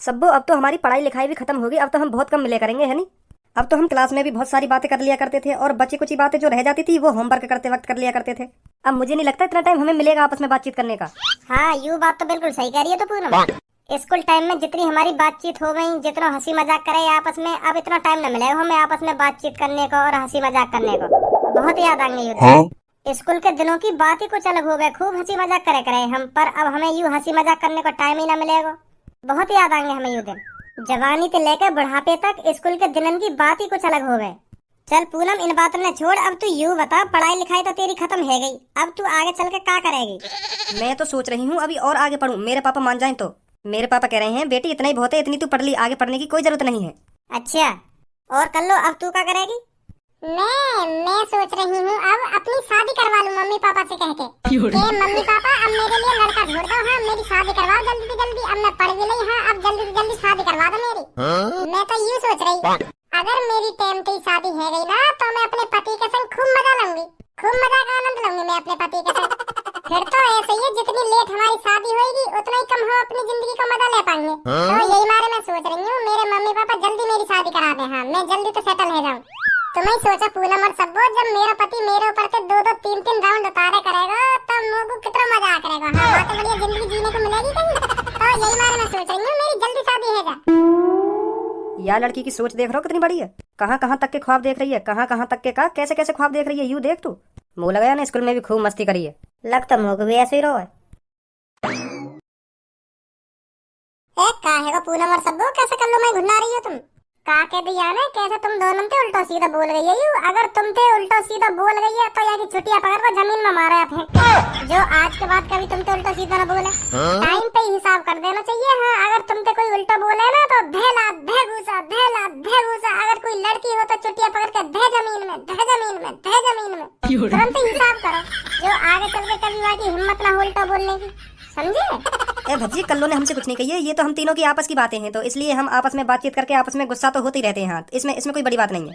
सब्बो, अब तो हमारी पढ़ाई लिखाई भी खत्म होगी। अब तो हम बहुत कम मिले करेंगे, है नहीं? अब तो हम क्लास में भी बहुत सारी बातें कर लिया करते थे और बची कुछ बातें जो रह जाती थी वो होमवर्क करते वक्त कर लिया करते थे। अब मुझे नहीं लगता इतना टाइम हमें मिलेगा आपस में बातचीत करने का। हाँ, यू बात तो बिल्कुल सही कह रही है तो पूनम। स्कूल टाइम में जितनी हमारी बातचीत हो गई, जितना हंसी मजाक करे आपस में, अब इतना टाइम न मिलेगा हमें आपस में बातचीत करने को और हंसी मजाक करने को। बहुत याद आएंगे ये दिन। स्कूल के दिनों की बात ही कुछ अलग हो गए, खूब हंसी मजाक करे हम, पर अब हमें यूँ हंसी मजाक करने को टाइम ही न मिलेगा। बहुत याद आएंगे हमें ये दिन। जवानी से लेकर बुढ़ापे तक स्कूल के दिनों की बात ही कुछ अलग हो गए। चल पूनम, इन बातों ने छोड़, अब तू यूँ बता, पढ़ाई लिखाई तो तेरी खत्म है गई, अब तू आगे चल के क्या करेगी? मैं तो सोच रही हूँ अभी और आगे पढूं, मेरे पापा मान जाएं तो। मेरे पापा कह रहे हैं बेटी इतना ही बहुत है, इतनी तू पढ़ ली, आगे पढ़ने की कोई जरूरत नहीं है। अच्छा, और कर लो, अब तू क्या करेगी? मैं सोच रही हूँ अब अपनी शादी करवा लूँ मम्मी पापा से कह के मम्मी पापा अब मेरे लिए लड़का ढूंढ दो, हाँ मेरी शादी करवाओ जल्दी से जल्दी, अब मैं पढ़ भी नहीं, हाँ अब जल्दी से जल्दी शादी करवा दो मेरी। मैं तो यूँ सोच रही, अगर मेरी टाइम की शादी है गई ना तो मैं अपने पति के संग खूब मजा लूंगी, खूब मजा का आनंद लूंगी मैं अपने पति के संग। फिर तो ऐसे ही है, जितनी लेट हमारी शादी होगी उतना ही कम हम अपनी जिंदगी का मजा ले पाएंगे। तो यही मारे मैं सोच रही हूँ मेरे मम्मी पापा जल्दी मेरी शादी करा दे, हाँ मैं जल्दी तो सेटल हो जाऊँ। तुम्हें सोचा पूनम और सब्बो, जब मेरा पति मेरे ऊपर से दो तीन राउंड उतारे करेगा तब मुझे को कितना मजा आ करेगा, हाँ बात तो बढ़िया जिंदगी जीने को मिलेगी कहीं। तो यही मारे मैं सोच रही हूँ मेरी जल्दी शादी है जा। यार लड़की की सोच देख रहा हो कितनी बड़ी है, कहाँ कहाँ तक के ख्वाब देख रही है, कहाँ कहाँ तक के का कैसे कैसे ख्वाब देख रही है। यूँ देख तू, मुँह लगाया ना, स्कूल में भी खूब मस्ती करी है, लगता मुँह को भी ऐसे ही रहो है। काहे को पूनम और सब्बो कैसे कर लो मैं घुना रही हो तुम? का कह दिया ना, कैसे तुम दोनों थे उल्टा सीधा बोल गई है। अगर तुम थे उल्टा सीधा बोल गई है तो यार छुट्टियां पकड़ को जमीन में मारा है फेंक, जो आज के बाद कभी तुम थे उल्टा सीधा ना बोले। टाइम पे हिसाब कर देना चाहिए। हाँ, अगर तुम थे कोई उल्टा बोले ना तो धेला धेगूसा धेला धेगूसा, अगर कोई लड़की हो तो छुट्टियां पकड़ के धे जमीन में धे जमीन में धे जमीन में, तुरंत हिसाब करो, जो आगे चल के कभी वाकी हिम्मत ना हो उल्टा बोलने की, समझे? ए भज्जी, कल्लो ने हमसे कुछ नहीं कही है, ये तो हम तीनों की आपस की बातें हैं, तो इसलिए हम आपस में बातचीत करके आपस में गुस्सा तो होते ही रहते हैं। हाँ, इसमें कोई बड़ी बात नहीं है।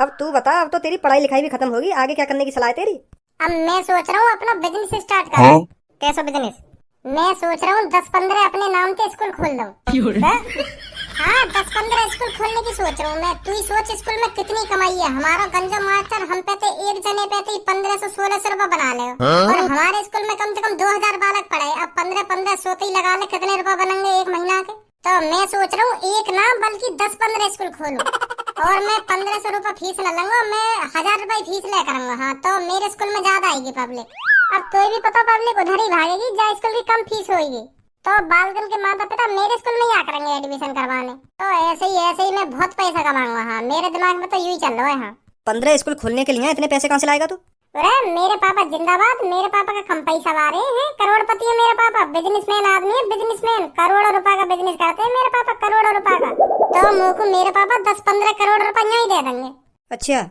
अब तू बता, अब तो तेरी पढ़ाई लिखाई भी खत्म होगी, आगे क्या करने की सलाह है तेरी? अब मैं सोच रहा हूँ अपना बिजनेस स्टार्ट करूँ। कैसा बिजनेस? मैं सोच रहा हूँ 10-15 अपने नाम के स्कूल खोल दूँ। हाँ, 10-15 स्कूल खोलने की सोच रहा हूँ मैं। तू ही सोच स्कूल में कितनी कमाई है। हमारा गंजा मास्टर हम पे तो एक जने पे 1500-1600 रुपए बना ले, और हमारे स्कूल में कम से कम 2000 बालक पढ़े। अब 15-15 ही लगा ले, कितने रुपए बनेंगे एक महीना के? तो मैं सोच रहा हूँ एक ना बल्कि 10-15 स्कूल खोलूं, और मैं 1500 रुपए फीस न लूंगा, मैं 1000 रुपए फीस ले करूंगा। हाँ, तो मेरे स्कूल में ज्यादा आएगी पब्लिक। अब कोई भी पता पब्लिक उधर ही भागेगी जहाँ स्कूल की कम फीस होगी, तो बालकन के माता पिता मेरे स्कूल में ही आ करेंगे एडमिशन करवाने। तो ऐसे ही मैं बहुत पैसा कमाऊंगा। हाँ, मेरे दिमाग में तो यूं ही चल रहा है। हाँ, 15 स्कूल खोलने के लिए इतने पैसे कहाँ से लाएगा तू? अरे मेरे पापा जिंदाबाद, मेरे पापा का कम पैसा ला रहे हैं, करोड़पति है मेरे पापा, बिजनेसमैन आदमी है, बिजनेसमैन, करोड़ों रुपए का बिजनेस करते हैं मेरे पापा, करोड़ों रुपए का। तो मुँह को मेरे पापा 10-15 करोड़ रुपए ही दे देंगे। अच्छा,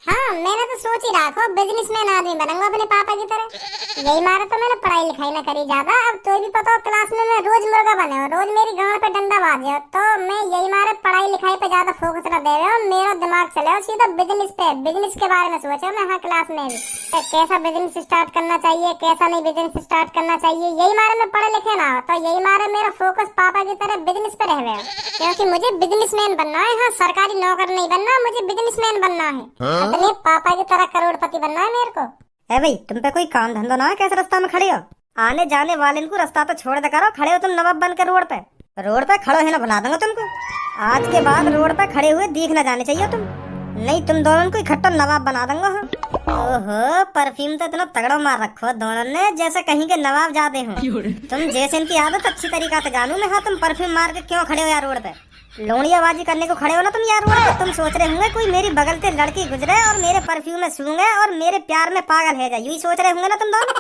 हाँ, मैंने तो सोच ही रखा बिजनेसमैन आदमी बनूंगा अपने पापा की तरह। यही मारा तो मैंने पढ़ाई लिखाई न करी ज्यादा। अब तो भी पता हो क्लास में मैं रोज मुर्गा बने, रोज मेरी गांड पे डंडा बाजे, तो मैं यही मारे पढ़ाई लिखाई पे ज्यादा फोकस न दे रहा हूँ, मेरा दिमाग चले सीधा बिजनेस पे। बिजनेस के बारे में सोचा मैं, हाँ क्लास में भी कैसा बिजनेस स्टार्ट करना चाहिए, कैसा नहीं बिजनेस स्टार्ट करना चाहिए। यही मारे मैं पढ़े लिखे ना हो, तो यही मारे मेरा फोकस पापा की तरह बिजनेस पे रह गया, क्योंकि मुझे बिजनेसमैन बनना है। हाँ, सरकारी नौकर नहीं बनना, मुझे बिजनेसमैन बनना है, अपने पापा की तरह करोड़पति बनना है मेरे को। है भाई, तुम पे कोई काम धंधा ना है, कैसे रास्ता में खड़े हो? आने जाने वाले को रास्ता तो छोड़ दे करो, खड़े हो तुम नवाब बन के रोड पे खड़ो है ना, बना दूंगा तुमको। आज के बाद रोड पे खड़े हुए दिख ना जाने चाहिए तुम, नहीं तुम दोनों को इकट्ठा नवाब बना दूंगा। ओहो, परफ्यूम तो इतना तगड़ा मार रखो दोनों ने, जैसे कहीं के नवाब जाते हो तुम। जैसे इनकी आदत अच्छी तरीका से जानू मैं। हाँ, तुम परफ्यूम मार के क्यों खड़े हो यार रोड पे? लोड़ियाबाजी करने को खड़े हो ना तुम यार रोड पे। तुम सोच रहे होंगे कोई मेरी बगल से लड़की गुजरे और मेरे परफ्यूम में सूंघे और मेरे प्यार में पागल है जाए, यही सोच रहे होंगे ना तुम दोनों।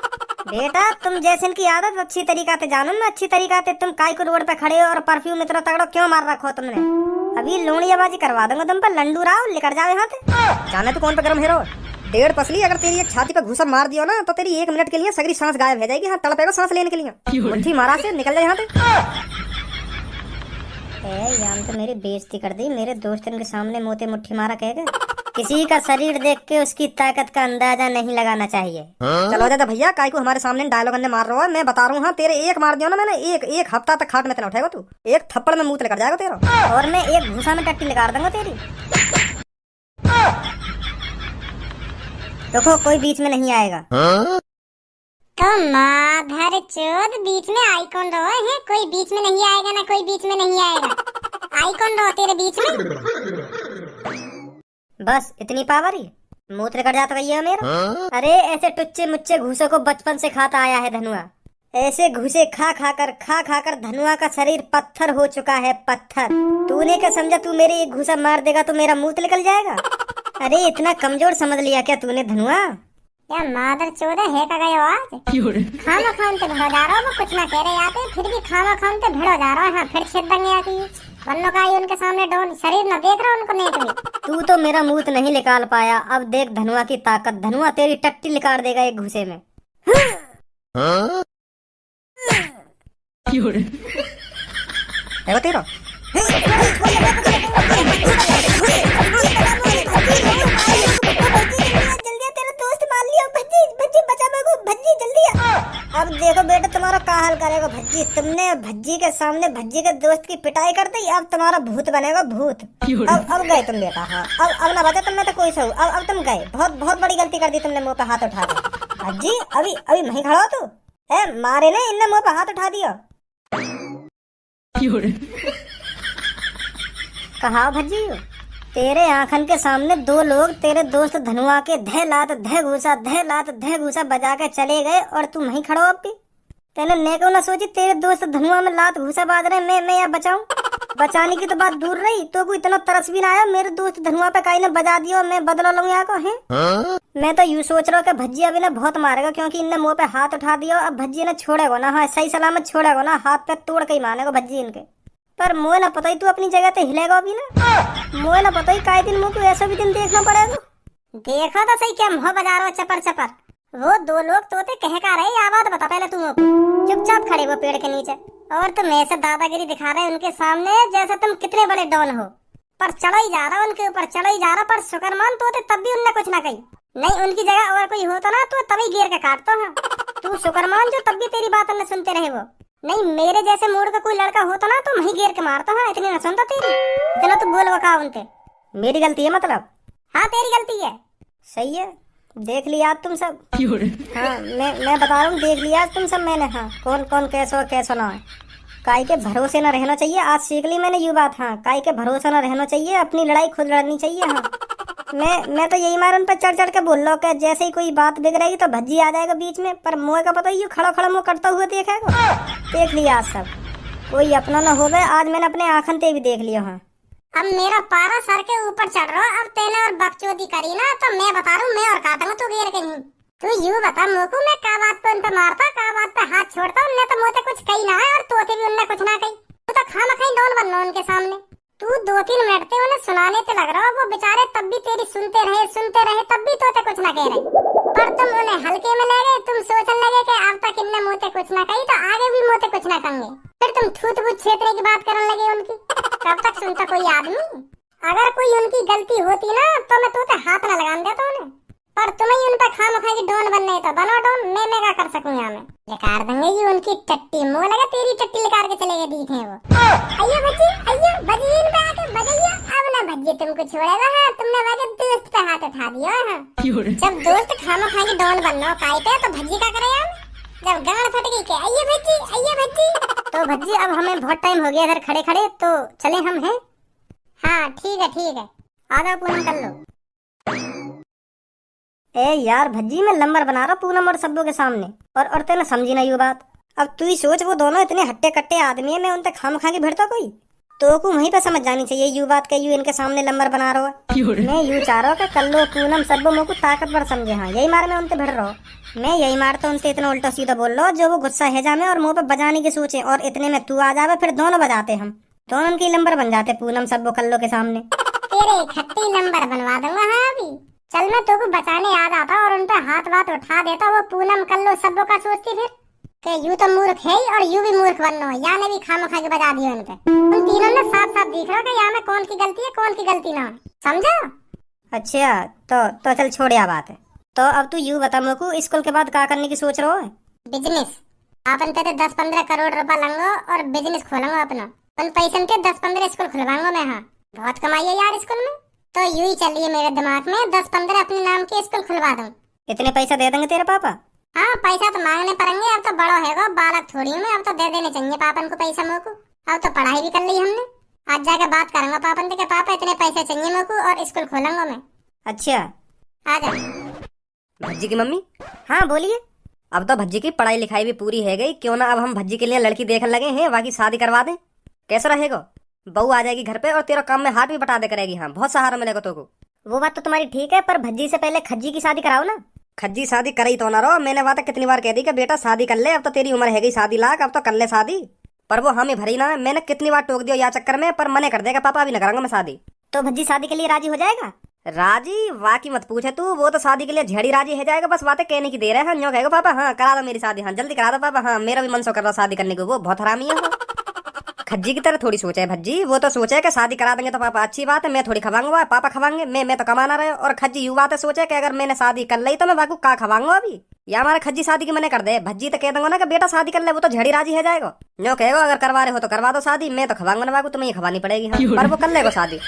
बेटा, तुम जैसे इनकी आदत अच्छी तरीका से जानू मैं, अच्छी तरीका से। तुम काय को रोड पे खड़े हो और परफ्यूम इतना तगड़ा क्यों मार रखो तुमने? अभी लोड़ियाबाजी करवा दूंगा तुम पर, लंडू राव लेकर जाओ यहाँ से। जाने तो कौन पे गरम हेरो, 1.5 पसली अगर तेरी एक छाती पे घूसा मार दियो ना तो तेरी 1 मिनट के लिए सगरी सांस गायब हो जाएगी। हाँ, तड़पेगा सांस लेने के लिए। मुट्ठी मारा से निकल जाए यहाँ से। यार तो मेरी बेइज्जती कर दी, मेरे दोस्त इनके सामने मोते मुट्ठी मारा कहेगा। किसी का शरीर देख के उसकी ताकत का अंदाजा नहीं लगाना चाहिए। चलो दादा भैया, काय को हमारे सामने डायलॉग अंदर मार रहा है। मैं बता रहा हूँ, हाँ तेरे एक मार दिया ना मैंने, एक हफ्ता तक खाट में तेना उठाएगा तू। एक थप्पड़ में मुंह लेकर जाएगा तेरा। और मैं एक घूसा में टट्टी निकाल दूंगा तेरी। देखो कोई बीच में नहीं आएगा। तो माधर चोद बीच में आई कौन रहो है? कोई बीच में नहीं आएगा ना, कोई बीच में नहीं आएगा। आई कौन रहो तेरे बीच में? बस इतनी पावर ही मूत लेकर जाता रही मेरा। अरे ऐसे टुच्चे मुच्चे घूसों को बचपन से खाता आया है धनुआ। ऐसे घूसे खा खा कर धनुआ का शरीर पत्थर हो चुका है, पत्थर। तूने क्या समझा तू मेरे एक घूसा मार देगा तो मेरा मुंह निकल जाएगा? अरे इतना कमजोर समझ लिया क्या तूने धनुआ? या मादर चोद है का गयो आज? खामा खान ते भिड़ो जा रहा हो, वो कुछ ना कह रहे आते, फिर भी खामा खान ते भिड़ो जा रहा है। हाँ फिर छेद दंगे आती बन्नो का उनके सामने डोन शरीर न देख रहा उनको नेट में। तू तो मेरा मुंह नहीं निकाल पाया, अब देख धनुआ की ताकत। धनुआ तेरी टट्टी निकाल देगा एक घूसे में। है तेरा अब देखो बेटा तुम्हारा का हाल करेगा भज्जी। तुमने भज्जी के सामने भज्जी के दोस्त की पिटाई कर दी, अब तुम्हारा भूत बनेगा भूत। अब गए तुम बेटा। हाँ अब ना बचा तुमने तो कोई सही। अब तुम गए, बहुत बड़ी गलती कर दी तुमने मुंह पे हाथ उठा के। भज्जी अभी वहीं खड़ा हो तू है? मारे ने इनने मुंह पे हाथ उठा दिया। कहा भज्जी तेरे आंखन के सामने दो लोग तेरे दोस्त धनुआ के धे लात धे घूसा बजा के चले गए और तू वहीं खड़ो। अब भी तेने नेको ना सोची तेरे दोस्त धनुआ में लात घूसा बाज रहे, मैं या बचाऊं? बचाने की तो बात दूर रही, तो कोई इतना तरस भी ना आया मेरे दोस्त धनुआ पे काई ने बजा दिया, मैं बदला लूं यहाँ को है। मैं तो यूँ सोच रहा हूँ कि भज्जी अभी ना बहुत मारेगा, क्योंकि इनने मुंह पे हाथ उठा दिया। अब भज्जी ने छोड़ेगा ना, हाँ सही सलामत छोड़ेगा ना, हाथ पे तोड़ के ही मारेगा भज्जी इनके। पर मुझे ना पता ही तू अपनी जगह पे हिलेगा अभी ना। मुझे ना पता ही काय दिन मुझको ऐसा भी दिन देखना पड़ेगा। देखो तो सही क्या मुँह बजा रहा हो चपर चपर। वो दो लोग तोते कह का रहे, या बात बता पहले तुम। चुपचाप खड़े वो पेड़ के नीचे और तुम ऐसे दादागिरी दिखा रहे उनके सामने जैसे तुम कितने बड़े डॉन हो। पर चढ़ा ही जा रहा उनके ऊपर, चढ़ा ही जा रहा। पर शुक्रमान तोते तब भी उनने कुछ ना कही। नहीं उनकी जगह और कोई होता ना तो तभी गिर के काटता है। तू शुक्रमान जो तब भी तेरी बात न सुनते रहे वो। नहीं मेरे जैसे मूड का कोई लड़का होता ना तो वहीं गिर के मारता है, इतनी न सुनता तेरी। इतना तो बोल वका उनते। मेरी गलती है मतलब? हाँ तेरी गलती है। सही है, देख लिया तुम सब। हाँ मैं बता रहा हूँ, देख लिया तुम सब मैंने। हाँ कौन कौन कैसा ना है। काई के भरोसे न रहना चाहिए, आज सीख ली मैंने ये बात। हाँ काई के भरोसे न रहना चाहिए, अपनी लड़ाई खुद लड़नी चाहिए। हाँ मैं तो यही मार उन पर चढ़ के बोल रहा हूँ कि जैसे ही कोई बात बिगड़ेगी तो भज्जी आ जाएगा बीच में। पर मुँह का पता ही खड़ा मुँह करता हुआ देखेगा। देख लिया आज सब, कोई अपना न हो गए। आज मैंने अपने आँखन ते भी देख लिया। हाँ अब मेरा पारा सर के ऊपर चढ़ रहा। अब तेने और बकचोदी करी ना तो मैं बता रहा हूँ, मैं और काटूंगा तू गिर के नहीं। तू यूँ बता मोको, मैं का बात पे उन पे मारता, का बात पे हाथ छोड़ता। उनने तो मुझे कुछ कही ना है और तोते भी उनने कुछ ना कही। तू तो खामा खाई डॉन बनना उनके सामने। तू 2-3 मिनट ते उन्हें सुनाने ते लग रहा हो, वो बेचारे तब भी तेरी सुनते रहे तब भी तोते कुछ ना कह रहे। पर तुम उन्हें हल्के में ले गए, तुम सोचने लगे कि अब तक इनने मुझे कुछ ना कही तो आगे भी मुझे कुछ ना कहेंगे। फिर तुम थूत बूत छेतरे की बात करने लगे उनकी। तब तक सुनता कोई आदमी? अगर कोई उनकी गलती होती ना तो मैं तोते हाथ ना लगान देता उन्हें। पर तुम्हें उन पर खामखा की डॉन बनने तो बनो डॉन, मैं क्या कर सकूं यहाँ में। निकाल देंगे ये उनकी टट्टी। मुँह लगा तेरी टट्टी निकाल के चले गए दिखे वो। अयो भज्जी अयो भज्जी इन पे आके बजाइए। अब ना भज्जी तुमको छोड़ेगा। हाँ तुमने वाके दोस्त पे हाथ उठा दिया। हाँ जब दोस्त खामखा की डॉन बनना काई पे तो भज्जी क्या करे यार? जब गाड़ फट गई के अयो भज्जी। तो भज्जी अब हमें बहुत टाइम हो गया इधर खड़े खड़े, तो चले हम हैं। हाँ ठीक है आ जाओ पूनम कर लो। ए यार भज्जी मैं नंबर बना रहा पूनम और सब्बों के सामने, और तेने समझी नहीं वो बात। अब तू ही सोच वो दोनों इतने हट्टे कट्टे आदमी है, मैं उनसे खामखा के भिड़ता कोई तो को वहीं पे समझ जानी चाहिए यू बात के यू इनके सामने नंबर बना रहा है। मैं यूँ चाह रहा हूँ कि कल्लो पूनम सब्बो मुझको ताकतवर समझे। हाँ यही मार मैं उनसे भिड़ रहा हूँ। मैं यही मारता उनसे इतना उल्टा सीधा बोल रहा हूँ जो वो गुस्सा है जामे और मुँह पे बजाने की सोचे, और इतने में तू आ जावे फिर दोनों बजाते हम दोनों की नंबर बन जाते पूनम सब्बो कल्लो के सामने। तेरे खट्टी नंबर बनवा दूंगा। हाँ अभी चल मैं तुमको बचाने आ जाता और उन पे हाथ वाथ उठा देता। वो पूनम कल्लो सब्बो का सोचती फिर कि यू तो मूर्ख है और यू भी मूर्ख बनना है। या ने भी खामखा के बजा दिया उनके। उन तीनों ने साफ साफ दिख रहा कि यहाँ में कौन की गलती है कौन की गलती ना है, समझा? अच्छा, तो चल छोड़ या बात है। तो अब तू यूं बता मेरे को, स्कूल के बाद क्या करने की सोच रहा है? बिजनेस। अपन पे 10-15 करोड़ रुपया लंगो और बिजनेस खोलूंगा अपना। उन पैसे के 10-15 स्कूल खुलवाऊंगा मैं। हाँ, बहुत कमाई है यार स्कूल में। तो यूं ही चल रही है मेरे दिमाग में, 10-15 अपने नाम के स्कूल खुलवा दूं। इतने पैसा दे देंगे तेरे पापा? हाँ, पैसा तो मांगने पड़ेंगे, अब तो बड़ो है बालक थोड़ी हूँ मैं, अब तो दे देने चाहिए पापन को पैसा मेरे को। अब तो पढ़ाई भी कर ली हमने। आज जाके बात करूंगा पापन से कि पापा इतने पैसे चाहिए मेरे को और स्कूल खोलूंगा मैं। अच्छा। आ जा। भज्जी की मम्मी, हाँ बोलिए। अब तो भज्जी की पढ़ाई लिखाई भी पूरी है गई, क्यों ना अब हम भज्जी के लिए लड़की देखने लगे हैं, बाकी शादी करवा दें। कैसा रहेगा? बहू आ जाएगी घर पे और तेरा काम में हाथ भी बटा दे करेगी। हाँ, बहुत सहारा मिलेगा तो को। वो बात तो तुम्हारी ठीक है, पर भज्जी से पहले खज्जी की शादी कराओ ना। खज्जी शादी करे ही तो ना रहो। मैंने बात कितनी बार कह दी कि बेटा शादी कर ले, अब तो तेरी उम्र है गई शादी लाख, अब तो कर ले शादी। पर वो हमें भरी ना। मैंने कितनी बार टोक दिया या चक्कर में, पर मने कर देगा पापा, अभी न करूंगा मैं शादी। तो भज्जी शादी के लिए राजी हो जाएगा? राजी वाकी मत पूछे तू, वो तो शादी के लिए झड़ी राजी है जाएगा, बस बातें कहने की देर है। हाँ, यूं कहेगा पापा हाँ करा दो मेरी शादी, हाँ जल्दी करा दो पापा, हाँ मेरा भी मन सो कर रहा शादी करने को। वो बहुत हरामी है वो। खज्जी की तरह थोड़ी सोचा है भज्जी, वो तो सोचा है कि शादी करा देंगे तो पापा अच्छी बात है, मैं थोड़ी खवाऊंगा, पापा खवाएंगे, मैं तो कमाना रहे। और खज्जी यू बात है सोचा है कि अगर मैंने शादी कर ली तो मैं बाकू का खवाऊंगा अभी, या हमारे खज्जी शादी की मने कर दे। भज्जी तो कह दूंगा ना कि बेटा शादी कर ले, वो तो झड़ी राजी है जाएगा। जो कहेगा अगर करवा रहे हो तो करवा दो शादी, मैं तो खवाऊंगा ना बाकू, तुम्हें ही खवानी पड़ेगी। हाँ, पर वो कर लेगा शादी।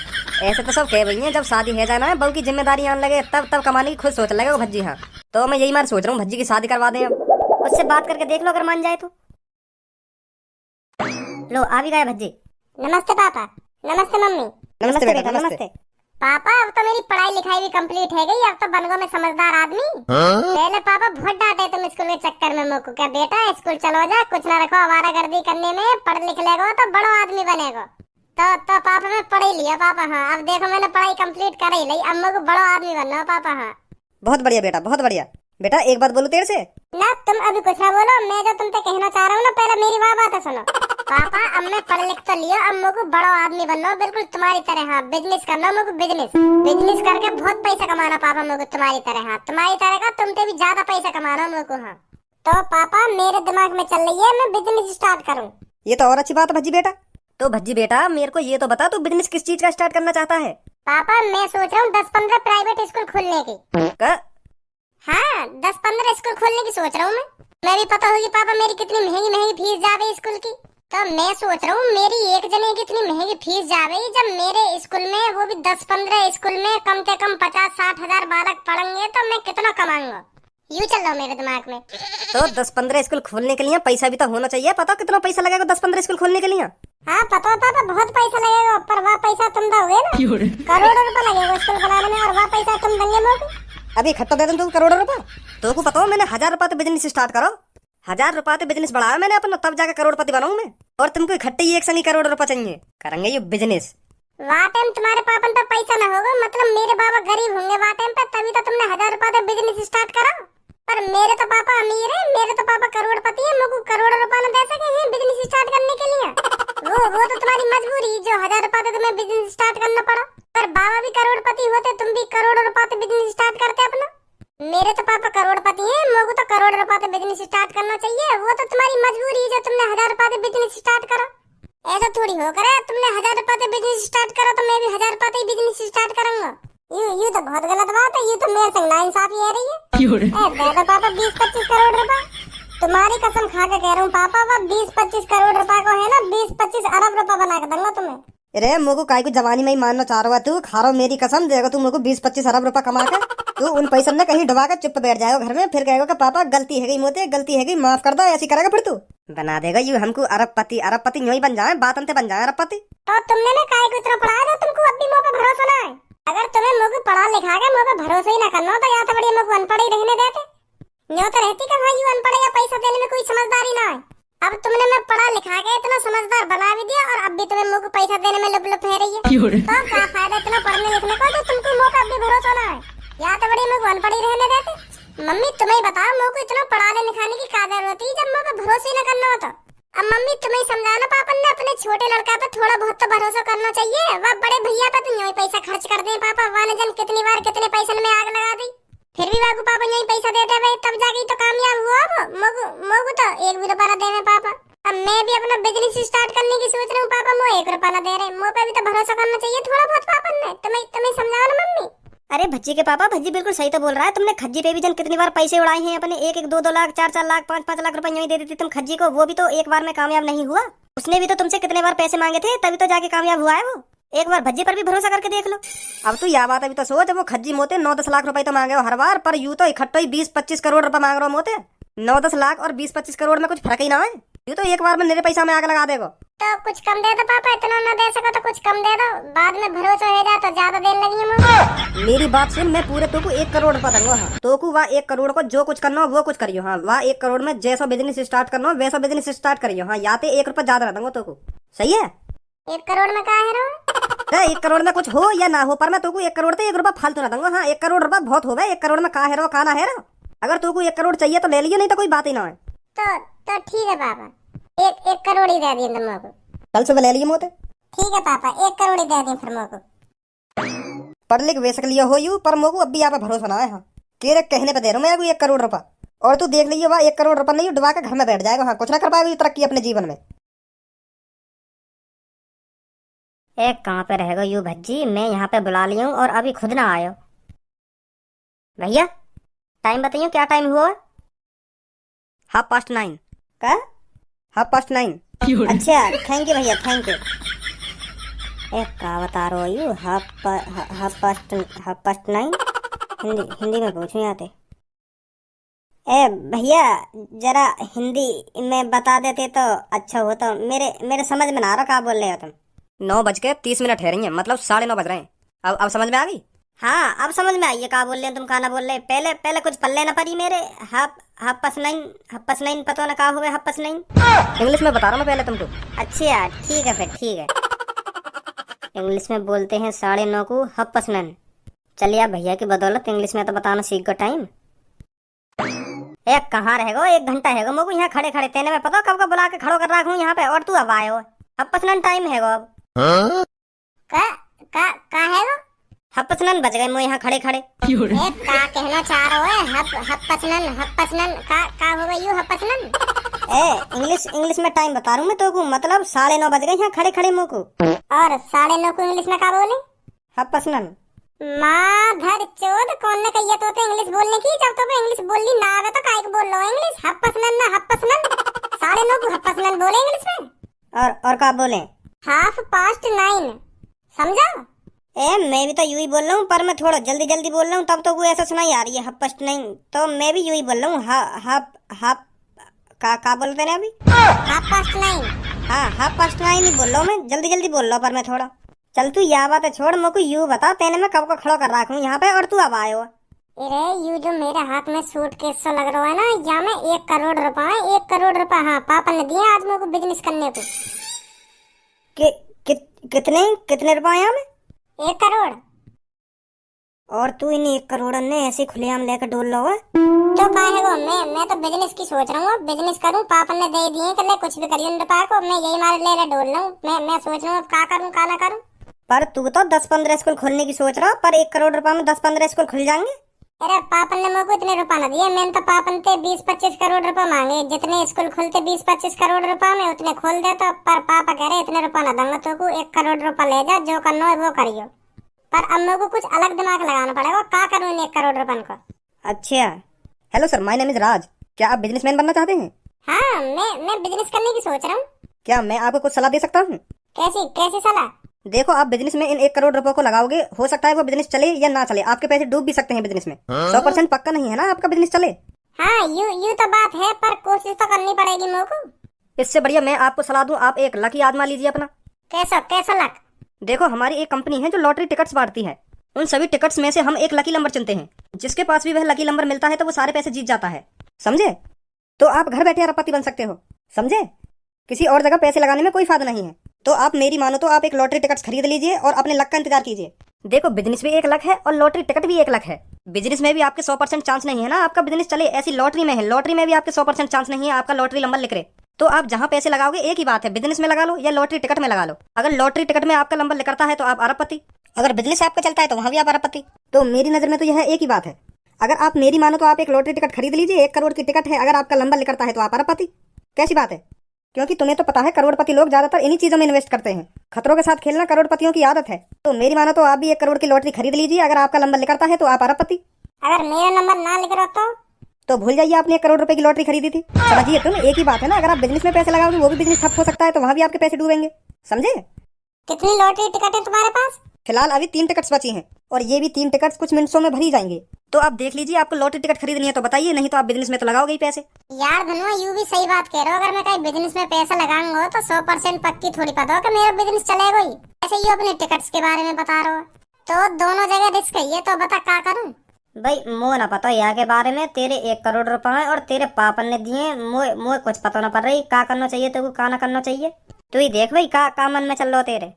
ऐसे तो सब कह रही है, जब शादी है जाना है बहू की जिम्मेदारी आने लगे तब कमाने की खुद सोच लगेगा भज्जी। हाँ, तो मैं यही मार सोच रहा हूँ भज्जी की शादी करवा दें अब। उससे बात करके देख लो, अगर मान जाए तो। लो आ भी गए भज्जी। नमस्ते पापा। नमस्ते मम्मी। नमस्ते बेटा, नमस्ते। पापा अब तो मेरी पढ़ाई लिखाई भी कंप्लीट है गई, अब तो बन गो मैं समझदार आदमी। पहले पापा बहुत डांटे तुम स्कूल के चक्कर में मुझको, क्या बेटा स्कूल चलो जा, कुछ ना रखो आवारागर्दी करने में, पढ़ लिख लेगो तो बड़ो आदमी बनेगो। तो पापा मैं पढ़ ही लिया पापा। हाँ, अब देखो मैंने पढ़ाई कंप्लीट कर ही ली, अब मुझको बड़ो आदमी बनना है पापा। हाँ, बहुत बढ़िया बेटा, बहुत बढ़िया। बेटा एक बात बोलूं तेरे से? ना तुम अभी कुछ ना बोलो, मैं जो तुमसे कहना चाह रहा हूँ ना, पहले मेरी बात सुनो। पापा अब मैं पढ़ लिख तो लिया, अब मुझको बड़ा आदमी बनना हो बिल्कुल तुम्हारी तरह। हाँ, बिजनेस करना मुझको, बिजनेस करके बहुत पैसा कमाना पापा मुझको तुम्हारी तरह। हाँ, तुम्हारी तरह का तुमसे भी ज्यादा पैसा कमाना मुझको। हाँ, तो पापा मेरे दिमाग में चल रही है मैं बिजनेस स्टार्ट करूँ। ये तो और अच्छी बात है भज्जी बेटा। तो भज्जी बेटा मेरे को ये तो बता, तू बिजनेस किस चीज का स्टार्ट करना चाहता है? पापा मैं सोच रहा हूँ 10-15 प्राइवेट स्कूल खोलने की। हाँ, 10-15 स्कूल खोलने की सोच रहा हूँ मैं भी पता होगी पापा मेरी कितनी महंगी फीस जावे स्कूल की। तो मैं सोच रहा हूँ मेरी एक जने की इतनी महंगी फीस जावे, जब मेरे स्कूल में वो भी 10-15 स्कूल में कम से कम 50-60 हजार बालक पढ़ेंगे तो मैं कितना कमाऊंगा। यूँ चल रहा मेरे दिमाग में। तो 10-15 स्कूल खोलने के लिए पैसा भी तो होना चाहिए। पता कितना पैसा लगेगा 10-15 स्कूल खोलने के लिए? हाँ पता पापा, बहुत पैसा लगेगा, पर वह पैसा तुम दोगे ना? करोड़ों रुपए लगेगा स्कूल बनाने में, और वह पैसा तुम देंगे मुझे? अभी इकट्ठा दे दूं तुमको करोड़ों रुपए? तो को पता हो मैंने 1000 रुपए बिजनेस स्टार्ट करो, 1000 रुपए बिजनेस बढ़ाया मैंने अपना, तब जाकर करोड़पति बनाऊं मैं। और तुमको इकट्ठे ही एक संग करोड़ रुपए चाहिए, करेंगे ये बिजनेस। वहाँ टाइम तुम्हारे पापन पे पैसा न होगा, मतलब मेरे बाबा गरीब होंगे वहाँ टाइम पे, तभी तो तुमने 1000 रुपए बिजनेस स्टार्ट करा। पर मेरे तो पापा अमीर है, मेरे तो पापा करोड़पति है, मुझको करोड़ रुपए न दे सके हैं बिजनेस स्टार्ट करने के लिए। वो तो तुम्हारी मजबूरी, जो 1000 रुपए से तुम्हें बिजनेस स्टार्ट करना पड़ा। पर बाबा भी करोड़पति होते, तुम भी करोड़ रुपए से बिजनेस स्टार्ट करते अपना। मेरे तो पापा करोड़पति हैं, मुझको तो करोड़ रुपए से बिजनेस स्टार्ट करना चाहिए। वो तो तुम्हारी मजबूरी, जो तुमने 1000 रुपए से बिजनेस स्टार्ट करा। ऐसा थोड़ी हो करे तुमने 1000 रुपए से बिजनेस स्टार्ट करा तो मैं भी 1000 रुपए से बिजनेस स्टार्ट करूंगा। ये तो बहुत गलत बात है, ये तो मेरे संग नाइंसाफी है रही है। दे दो पापा 20-25 करोड़ रुपए, तुम्हारी कसम खा के कह रहा हूँ पापा, वो 20-25 करोड़ रुपए को है ना 20-25 अरब रुपए बना के दूंगा तुम्हें। अरे मुझको काय को जवानी में ही मानना चाह रहा है तू, खा रहा मेरी कसम, देगा तू मुझको 20-25 अरब रुपए कमा के तू उन पैसों ने कहीं डुबा कर चुप बैठ जाएगा घर में, फिर कहेगा कि पापा गलती है गई मोते, गलती है गई माफ कर दो, ऐसी करेगा फिर तू बना देगा यू हमको अरबपति यूं ही बन जाए, बात अंते बन जाए अरबपति। तो तुमने ना काय को इतना पढ़ाया जो तुमको अब भी मुझ पे भरोसा ना है? अगर तुम्हें मुझे पढ़ा लिखा के मुझ पे भरोसा ही ना करना तो या तो बढ़िया मुझको अनपढ़ ही रहने देते। न्यों तो रहती कि हाँ यू अनपढ़ या पैसा देने में कोई समझदारी ना है। अब तुमने मैं पढ़ा लिखा के इतना समझदार बना भी दिया, और अब भी तुम्हें मुझको पैसा देने में लुप है रही है। तो क्या फायदा इतना पढ़ने लिखने का जो तुमको मुझ पे अब भी भरोसा ना है? या तो बढ़िया मुझको अनपढ़ ही रहने देते। मम्मी तुम्हें बताओ मुझको इतना पढ़ाने लिखाने की क्या जरूरत है जब मुझ पे भरोसा ही न करना हो तो? अब मम्मी तुम्हें समझाना पापा ने अपने छोटे लड़का पे थोड़ा बहुत तो भरोसा करना चाहिए। वह बड़े भैया पे तो यही पैसा खर्च कर दे पापा, वाने जन कितनी बार कितने पैसे में आग लगा दी, फिर भी वाकू पापा यही पैसा देते हुए तब जाके तो कामयाब हुआ। मोगू तो 1 भी रुपया दे में पापा। अब मैं भी अपना बिजनेस स्टार्ट करने की सोच रहा हूँ पापा, मुझे 1 रुपया न दे रहे, मुझ पे भी तो भरोसा करना चाहिए थोड़ा बहुत पापा ने। तुम्हें समझाओ ना मम्मी। अरे भज्जी के पापा, भज्जी बिल्कुल सही तो बोल रहा है। तुमने खज्जी पे भी जन कितनी बार पैसे उड़ाए हैं अपने, 1-1, 2-2 लाख, 4-4 लाख, 5-5 लाख रुपए यूं ही दे देती तुम खज्जी को, वो भी तो एक बार में कामयाब नहीं हुआ। उसने भी तो तुमसे कितने बार पैसे मांगे थे, तभी तो जाके कामयाब हुआ है वो। एक बार भज्जी पर भी भरोसा करके देख लो। अब तू यह बात अभी तो सोच, वो खज्जी मोते 9-10 लाख रुपए तो मांगे हो हर बार, पर यूं तो इकट्ठा ही 20-25 करोड़ रुपए मांग रहे हो मोते। 9-10 लाख और 20-25 करोड़ में कुछ फर्क ही ना है। यूं तो एक बार में मेरे पैसा में आग लगा देगो। तो कुछ कम दे दो पापा, इतना ना दे सको तो कुछ कम दे दो, बाद में भरोसा हो जाए तो ज्यादा देने लगी मुझे। मेरी बात सुन, मैं पूरे तोको 1 करोड़ रुपया दूंगा। हाँ तोको वह 1 करोड़ को जो कुछ करना हो वो कुछ करियो। हाँ वह 1 करोड़ में जैसा बिजनेस स्टार्ट करना हो वैसा बिजनेस स्टार्ट करियो। हाँ याते 1 रुपया ज्यादा रह दूंगा तोको, सही है? 1 करोड़ में का है रो? 1 करोड़ में कुछ हो या ना हो, पर मैं तोको 1 करोड़ तो 1 रुपया फालतू ना दूंगा। हाँ 1 करोड़ रुपया बहुत हो गए। 1 करोड़ में का है रो, का ना है रो। अगर तोको 1 करोड़ चाहिए तो ले लियो, नहीं तो कोई बात ही ना है। तो ठीक है पापा, एक करोड़ ही दे दिए तुम लोगों को। कल सुबह ले लियो मोते। ठीक है पापा, 1 करोड़ ही दे दिए फिर मेरे को। पढ़ लिख बेसक लिया हो यू, पर मोको अब भी यहाँ पे भरोसा ना है। हाँ तेरे कहने पे दे रहा हूँ मैं 1 करोड़ रुपया, और तू देख लियो वह 1 करोड़ रुपया नहीं डुबा के घर में बैठ जाएगा। हाँ कुछ ना कर पाएगा तरक्की अपने जीवन में। एक कहाँ पे रहेगा यू भज्जी, मैं यहाँ पे बुला लिया हूँ और अभी खुद ना आयो। भैया टाइम बताइयो, क्या टाइम हुआ है? 9:30 का 9:30। अच्छा थैंक यू भैया, थैंक यू। एक का बता रहा यू, हाफ पास्ट 9। हिंदी में पूछूं आते। ए भैया जरा हिंदी में बता देते तो अच्छा होता। मेरे समझ में ना आ रहा क्या बोल रहे हो तुम। 9:30 है रही है, मतलब 9:30 बज रहे हैं। अब समझ में आ गई? हाँ अब समझ में आई है क्या बोल रहे हो तुम, खाना बोल रहे। पहले कुछ पल्ले ना पड़ी मेरे। हाफ पास्ट 9 पता ना क्या हुआ हाफ पास्ट 9। इंग्लिश में बता रहा हूँ पहले तुमको। अच्छा ठीक है फिर, ठीक है। इंग्लिश में बोलते हैं 9:30 को हाफ पास्ट 9। चलिए आप भैया की बदौलत इंग्लिश में तो बताना सीख गो टाइम। एक कहाँ रहेगा, 1 घंटा है मोको यहाँ खड़े खड़े, तेने में पता कब का बुला के खड़ो कर रखूँ यहाँ पे, और तू अब आए हो। हाफ पास्ट 9 टाइम है अब। का है वो? हाफ पास्ट 9 बज गए मैं यहाँ खड़े खड़े। का कहना चाह रहा है? हप्पसनन का हो गई यू हप्पसनन? इंग्लिश में टाइम बता रहा हूँ मैं तो को, मतलब 9:30 बज गए यहाँ खड़े खड़े मोको। और 9:30 को इंग्लिश में का बोले? Half past 9। माधर चोद, कौन ने कही तो इंग्लिश बोलने की? जब तो इंग्लिश बोलनी ना आवे तो काहे को बोल लो इंग्लिश? हप्पसनन ना हप्पसनन, 9:30 को हप्पसनन बोले इंग्लिश में। और क्या बोले? हाफ पास्ट 9, समझा? मैं भी तो यूं ही बोल रहा हूँ, पर मैं थोड़ा जल्दी जल्दी बोल रहा हूँ तब तो वो ऐसा सुनाई आ रही है हाफ पास्ट 9। तो मैं भी यूं ही बोल रहा हूँ। हाफ का बोलते हैं अभी? Half past 9। हाँ हाफ पास्ट 9 ही बोल रहा हूँ मैं, जल्दी जल्दी बोल रहा हूँ पर मैं थोड़ा। चल तू यह बात है छोड़, मेरे को यूं बता तेने मैं कब को खड़ा कर रखा हूँ यहाँ पे और तू अब आए हो। अरे यू जो मेरे हाथ में सूटकेस सा लग रहा है ना, यहाँ में 1 करोड़ रुपए है। 1 करोड़ रुपए हाँ पापा ने दिए आज मेरे को बिजनेस करने को। कितने रुपए यहाँ में? 1 करोड़। और तू इन 1 करोड़ ने ऐसे खुलेआम लेकर डोल लो है? तो का है वो, मैं तो बिजनेस की सोच रहा हूँ, बिजनेस करूँ। पापा ने दे दिए कि ले कुछ भी करिए रुपए को, मैं यही मार ले डोल रहा हूँ। मैं सोच रहा हूँ क्या करूँ क्या ना करूँ। पर तू तो 10-15 स्कूल खोलने की सोच रहा, पर 1 करोड़ रुपए में 10-15 स्कूल खुल जाएंगे। अरे पापा ने मेरे को इतने रुपए ना दिए, मैंने तो पापा ने 20-25 करोड़ रुपए मांगे। जितने स्कूल खुलते 20-25 करोड़ रुपए में उतने खोल देता, पर पापा कह रहे इतने रुपए ना दूंगा तो 1 करोड़ रुपए ले जा, जो करना है वो करियो। पर अब मेरे को कुछ अलग दिमाग लगाना पड़ेगा, क्या करूँ इन 1 करोड़ रुपए को। अच्छा hello sir, my name is Raj. क्या आप बिजनेसमैन बनना चाहते हैं? हाँ मैं बिजनेस करने की सोच रहा हूँ। क्या मैं आपको कुछ सलाह दे सकता हूँ? कैसी सलाह? देखो आप बिजनेस में इन 1 करोड़ रुपए को लगाओगे, हो सकता है वो बिजनेस चले या ना चले, आपके पैसे डूब भी सकते हैं बिजनेस में। 100% पक्का नहीं है ना आपका बिजनेस चले। हाँ यू तो बात है, पर कोशिश तो करनी पड़ेगी मेरे को। इससे बढ़िया मैं आपको सलाह दूं, आप एक लकी आजमा लीजिए अपना। कैसा लक? देखो हमारी एक कंपनी है जो लॉटरी टिकट्स बांटती है। उन सभी टिकट्स में से हम एक लकी नंबर चुनते हैं, जिसके पास भी वह लकी नंबर मिलता है तो वो सारे पैसे जीत जाता है, समझे? तो आप घर बैठे अरबपति बन सकते हो, समझे? किसी और जगह पैसे लगाने में कोई फायदा नहीं है। तो आप मेरी मानो तो आप एक लॉटरी टिकट खरीद लीजिए और अपने लक का इंतजार कीजिए। देखो बिजनेस भी एक लक है और लॉटरी टिकट भी एक लक है। बिजनेस में भी आपके 100% चांस नहीं है ना आपका बिजनेस चले, ऐसी लॉटरी में है, लॉटरी में भी आपके 100% चांस नहीं है आपका लॉटरी नंबर लिख रहे। तो आप जहाँ पैसे लगाओगे एक ही बात है, बिजनेस में लगा लो या लॉटरी टिकट में लगा लो। अगर लॉटरी टिकट में आपका नंबर लिखता है तो आप अरबपति, अगर बिजनेस आपका चलता है तो वहाँ भी आप अरबपति। तो मेरी नजर में तो यह एक ही बात है। अगर आप मेरी मानो तो आप एक लॉटरी टिकट खरीद लीजिए, 1 करोड़ की टिकट है, अगर आपका नंबर लिखता है तो आप अरबपति। कैसी बात है? क्योंकि तुम्हें तो पता है करोड़पति लोग ज्यादातर इन्हीं चीजों में इन्वेस्ट करते हैं। खतरों के साथ खेलना करोड़पतियों की आदत है। तो मेरी मानो तो आप भी 1 करोड़ की लॉटरी खरीद लीजिए। अगर आपका नंबर निकलता है तो आप अरबपति। अगर मेरा नंबर ना लिख रहा तो भूल जाइए आपने 1 करोड़ रुपए की लॉटरी खरीदी थी। समझिए तुम, एक ही बात है ना। अगर आप बिजनेस में पैसे लगाओगे वो भी बिजनेस ठप हो सकता है, तो वहाँ भी आपके पैसे डूबेंगे। समझे? कितनी लॉटरी टिकट है तुम्हारे पास? फिलहाल अभी 3 टिकट्स बची हैं और ये भी 3 टिकट्स कुछ मिनटों में भरी जाएंगे। तो आप देख लीजिए, आपको लॉटरी टिकट खरीदनी है तो बताइए, नहीं तो आप बिजनेस में तो लगाओगे ही पैसे। यार धनुआ, यू भी सही बात कह रहे हो। अगर मैं कहीं बिजनेस में पैसा लगाऊंगा तो 100% पक्की थोड़ी पता हो कि मेरा बिजनेस चलेगा ही। ऐसे ही अपने टिकट्स के बारे में बता रहे हो, तो दोनों जगह रिस्क है। ये तो बता क्या करूं? भाई मोह ना पता यहाँ के बारे में। तेरे 1 करोड़ रुपए और तेरे पापा ने दिए, मोह कुछ पता ना पड़ रही। का करना चाहिए तो का ना करना चाहिए, तू ही देख भाई का मन में चल रहा तेरे।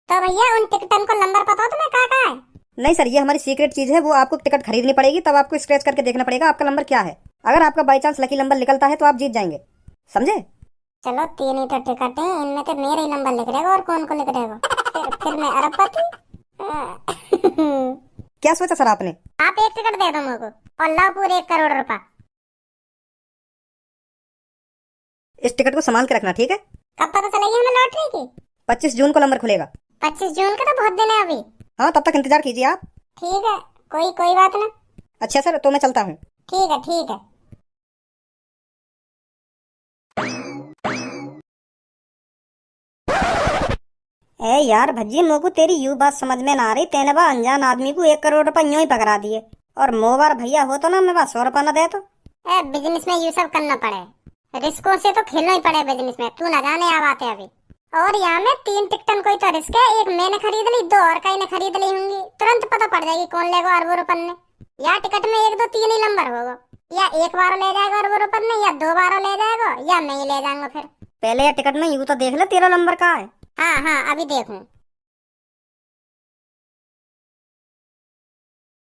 तो भैया उन टिकटन को नंबर पता हो तुम्हें का है? नहीं सर, ये हमारी सीक्रेट चीज है। वो आपको टिकट खरीदनी पड़ेगी, तब आपको स्क्रैच करके देखना पड़ेगा आपका नंबर क्या है। अगर आपका बाई चांस लकी नंबर निकलता है तो आप जीत जाएंगे। समझे? चलो 3 ही तो टिकट है, इनमें तो मेरा ही नंबर लिख रहेगा और कौन को लिख रहेगा? फिर मैं अरबपति। क्या सोचा सर आपने? आप 1 टिकट दे दो मुझको और लाओ पूरे 1 करोड़ रुपए। इस टिकट को संभाल के रखना, ठीक है? कब पता चलेगी हमें लॉटरी की? 25 जून को नंबर खुलेगा। 25 जून का तो बहुत दिन है अभी। हाँ, तब तक इंतजार कीजिए आप। ठीक है, कोई बात ना। अच्छा सर, तो मैं चलता हूँ। ठीक है। ए यार भज्जी, मोको तेरी यू बात समझ में ना आ रही। तेने बा अनजान आदमी को 1 करोड़ रुपए यूं ही पकड़ा दिए, और मोबार भैया हो तो ना मेरे पास 100 रुपए न दे तो। बिजनेस में ये सब करना पड़े, रिस्कों से तो खेलना ही पड़े बिजनेस में। तू ना जाने आ बातें अभी। और यहाँ में 3 टिकटन कोई तो रिस्क है। एक मैंने खरीद ली, 2 और कहीं ने खरीद ली होंगी। तुरंत पता पड़ जाएगी कौन लेगा अरबों रुपन ने। या टिकट में 1 2 3 ही नंबर होगा। या एक बार ले जाएगा अरबों रुपन ने, या 2 बार ले जाएगा, या मैं ही ले जाऊंगा फिर। पहले ये टिकट में यू तो देख ले तेरा नंबर का है। हाँ अभी देखूं।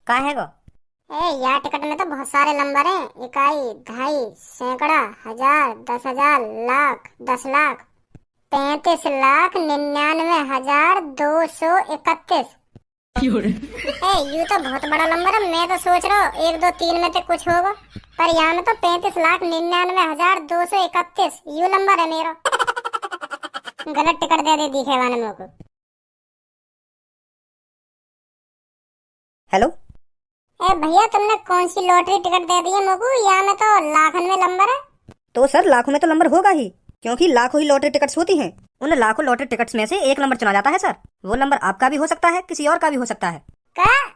का है गो? यार टिकट में तो बहुत सारे नंबर हैं। इकाई, दहाई, सैकड़ा, 1000, 10,000, लाख, 10 लाख, 35,99,231। ये तो बहुत बड़ा नंबर है। मैं तो सोच रहा हूँ 1 2 3 में तो कुछ होगा, पर यहाँ में तो 35,99,231 यू नंबर है मेरा। गलत टिकट दे दिखे वाले मेरे को। हेलो भैया, तुमने कौन सी लॉटरी टिकट दे दी है मेरे को? यहाँ में तो लाखन में नंबर है। तो सर, लाखों में तो नंबर होगा ही, क्योंकि लाखों ही लॉटरी टिकट्स होती हैं। उन लाखों लॉटरी टिकट्स में से एक नंबर चुना जाता है सर। वो नंबर आपका भी हो सकता है, किसी और का भी हो सकता है। क्या?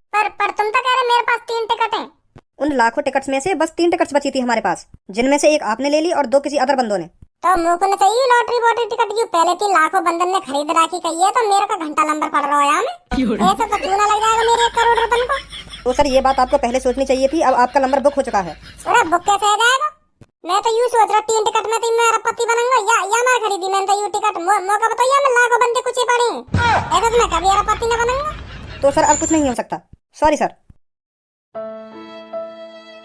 पर तुम तो कह रहे मेरे पास 3 टिकट हैं। उन लाखों टिकट्स में से बस 3 टिकट्स बची थी हमारे पास, जिनमें से एक आपने ले ली और 2 किसी अदर बंदों ने। तो मुझको न चाहिए लॉटरी टिकट। जो पहले 3 लाखों बंदन ने खरीद रखी कही है, तो मेरे का घंटा नंबर पड़ रहा है यहाँ में। ऐसे तो चूना लग जाएगा मेरे 1 करोड़ रुपए को। तो सर, ये बात आपको पहले सोचनी चाहिए थी। अब आपका नंबर बुक हो चुका है। अरे बुक कैसे हो जाएगा? मैं तो यूं सोच रहा 3 टिकट में तो मैं अरबपति बनूंगा। या मैं खरीदी मैंने तो यू टिकट। मौका बताइए, मैं लाखों बंदे कुछ ही पड़े। ऐसा तो मैं कभी अरबपति न बनूंगा। तो सर, अब कुछ नहीं हो सकता। Sorry sir.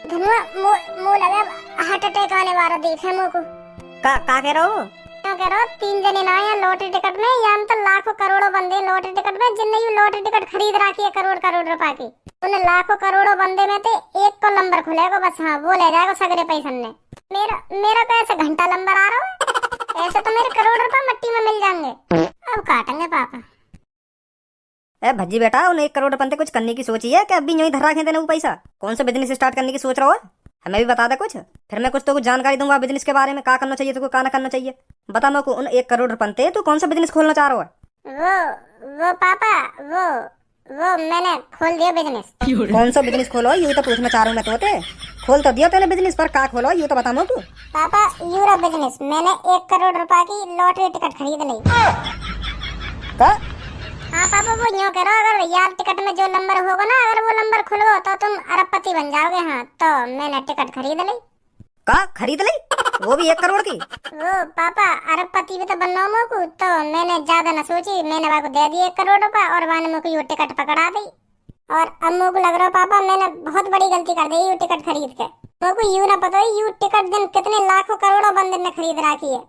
धनुआ, मुंह लगा हार्ट अटैक आने वाला देखे मुझको। का कह रहा हो? क्या कह रहा हो? 3 जने ना है लॉटरी टिकट में। यहाँ तो लाखों करोड़ों बंदे लॉटरी टिकट में, जिनने यू लॉटरी टिकट खरीद रखी है करोड़ रुपए की। उन लाखों करोड़ों बंदे में तो एक को नंबर खुलेगा बस। हाँ, वो ले जाएगा सगरे पैसे ने। मेरा तो ऐसे घंटा नंबर आ रहा है। ऐसे तो मेरे करोड़ रुपए मिट्टी में मिल जाएंगे। अब काटेंगे पापा। ए भज्जी बेटा, उन 1 करोड़ रुपए कुछ करने की सोची है कि अभी यूं ही धर रखे देने वो पैसा? कौन सा बिजनेस स्टार्ट करने की सोच रहा हो? हमें भी बता दे कुछ, फिर मैं कुछ तो कुछ जानकारी दूंगा बिजनेस के बारे में। क्या करना चाहिए तो क्या ना करना चाहिए। बता मेरे को, उन 1 करोड़ रुपए तू कौन सा बिजनेस खोलना चाह रहा है? वो पापा, वो मैंने खोल दिया बिजनेस। कौन सा बिजनेस खोलो यू तो पूछना चाह रहा हूँ मैं। तोते खोल तो दिया तेने बिजनेस, पर का खोलो यू तो बता मेरे को। पापा, यूरो बिजनेस। मैंने 1 करोड़ रुपए की लॉटरी टिकट खरीद ली। का? हाँ पापा, वो यूँ करो, अगर यार टिकट में जो नंबर होगा ना, अगर वो नंबर खुलवा तो तुम अरबपति बन जाओगे। हाँ, तो मैंने टिकट खरीद ली। का खरीद ली? वो भी 1 करोड़ की? वो पापा, अरबपति भी तो बनना हो को, तो मैंने ज्यादा न सोची, मैंने बाबू दे दिए 1 करोड़ रुपए और वाने मुझको यू टिकट पकड़ा दी। और अब मुझको लग रहा पापा मैंने बहुत बड़ी गलती कर दी यू टिकट खरीद के। मुझको यू ना पता यू टिकट दिन कितने लाखों करोड़ों बंदे ने खरीद रखी है।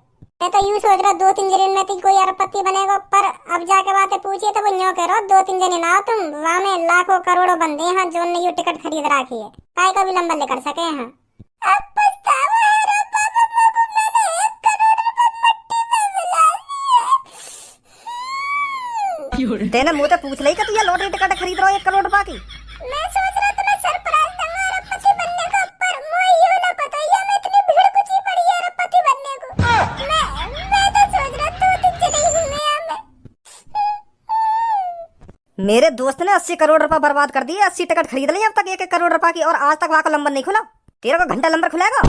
मैं तो यूं सोच रहा 2-3 जने में कोई अरबपति बनेगा, पर अब जाके बातें पूछिए तो वो यूं कह रहा 2-3 जने ना तुम, वहाँ में लाखों करोड़ों बंदे हैं जो ने यू टिकट खरीद रखी है, काय का भी नंबर लेकर सके हैं। अब पछतावा है रे पापा, मैंने 1 तेने मुझे तो पूछ ली कि तू ये लॉटरी टिकट खरीद रहा 1 करोड़ रुपए की। मैं सोच रहा था मैं सरप्राइज दूंगा अरबपति बनने का, पर मुझे यूं ना पता ये मैं इतनी भीड़ कुछ ही पड़ी है अरबपति बनने को। मैं तो सोच रहा 2 दिन चली हूं मैं यहाँ में। मेरे दोस्त ने 80 करोड़ रुपए बर्बाद कर दिए, 80 टिकट खरीद ली अब तक 1 करोड़ रुपए की, और आज तक वहां का नंबर नहीं खुला। तेरा को घंटा नंबर खुलेगा।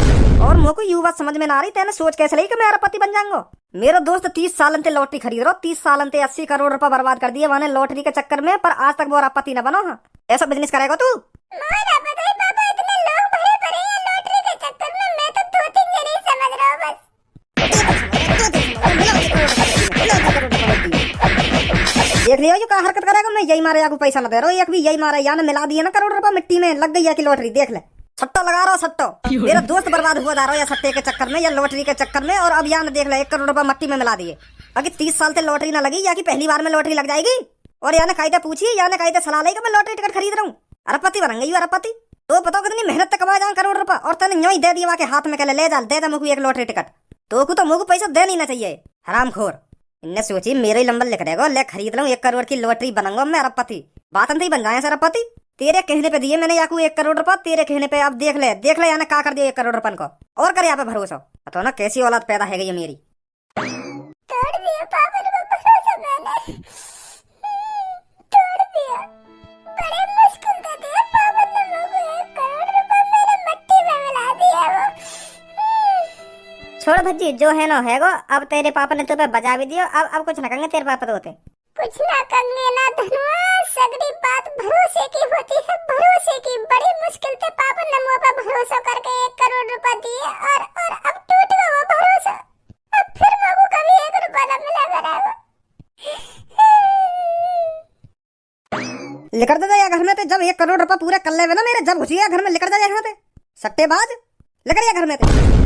और मुझको यू बात समझ में ना आ रही, तेने सोच कैसे ली कि मैं अरबपति बन जाऊंगा। मेरा दोस्त 30 साल से लॉटरी खरीद रहा, 30 साल से 80 करोड़ रुपए बर्बाद कर दिए मैंने लॉटरी के चक्कर में, पर आज तक वो अरबपति न बनो। हाँ, ऐसा बिजनेस करेगा तू? मुझे ना पता है पापा, इतने लोग भरे पड़े हैं लॉटरी के चक्कर में, मैं तो 2-3 जने ही समझ रहा हूँ बस। देख लिया जो क्या हरकत करेगा, मैं यही मारे को पैसा न दे रहा हूँ, एक भी यही मारे, या न मिला दिया ना करोड़ रुपए मिट्टी में, लग गई है कि लॉटरी। देख ले, सट्टा लगा रहा हूँ सट्टो। मेरा दोस्त बर्बाद हुआ जा रहा है या सट्टे के चक्कर में या लॉटरी के चक्कर में, और अब यहाँ न देख ले 1 करोड़ रुपए मिट्टी में मिला दिए। अगर 30 साल से लॉटरी ना लगी, या कि पहली बार में लॉटरी लग जाएगी। और या न कायदे पूछी, या न कायदे सलाह लेगा मैं लॉटरी टिकट खरीद रहा हूँ, अरबपति बनूंगा। अरबपति तो बताओ कितनी मेहनत तक कमा जाऊँ करोड़ रुपए, और तेने यूं ही दे दिया के हाथ में, ले जा दे मुझको 1 लॉटरी टिकट। तो मुझको पैसा दे नहीं ना चाहिए, हरामखोर। इनने सोची मेरे ही नंबर लिख देगा, ले खरीद लूं 1 करोड़ की लॉटरी, बनूंगा मैं अरबपति। बात ही बन जाए अरबपति। तेरे कहने पे दिए मैंने याकू 1 करोड़ रुपए, तेरे कहने पे। अब देख ले याने क्या कर दिया 1 करोड़ रुपए को, और कर यहाँ पे भरोसा। तो ना कैसी औलाद पैदा है गई मेरी। तोड़ दिया पापा ने भरोसा, मैंने तोड़ दिया। बड़े मुश्किल से दिया पापा ने मुझे 1 करोड़ रुपए मेरे मट्टी में मिला दिया वो। छोड़ भज्जी, जो है ना है गो। अब तेरे पापा ने तुम्हें बजा भी दियो, अब कुछ न कहेंगे तेरे पापा तो होते। कुछ ना कहेंगे ना धनुआ, सगड़ी बात भरोसे की होती है, भरोसे की। बड़ी मुश्किल से पापा ने मुझ पर भरोसा करके 1 करोड़ रुपए दिए, और अब टूट गया वो भरोसा। अब फिर मुझको कभी 1 रुपया ना मिला करेगा। लिकर दे जा घर में, जब 1 करोड़ रुपए पूरे कर ले ना मेरे, जब घुसिया घर में लिकर जा यहाँ पे सट्टेबाज। लेकर घर में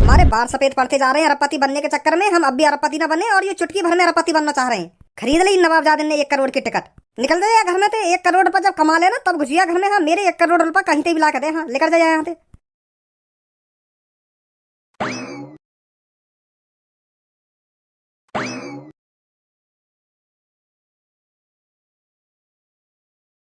हमारे बाल सफेद पड़ते जा रहे हैं अरबपति बनने के चक्कर में। हम अब भी अरबपति न बने, और ये चुटकी भर में अरबपति बनना चाह रहे हैं। खरीद ली नवाबजादे ने 1 करोड़ की टिकट, निकल जाए घर में। 1 करोड़ रुपए जब कमा लेना तब घुसिया घर में। हाँ, मेरे 1 करोड़ रुपए कहीं पे भी ला के दे। हाँ, लेकर जाए यहाँ पे।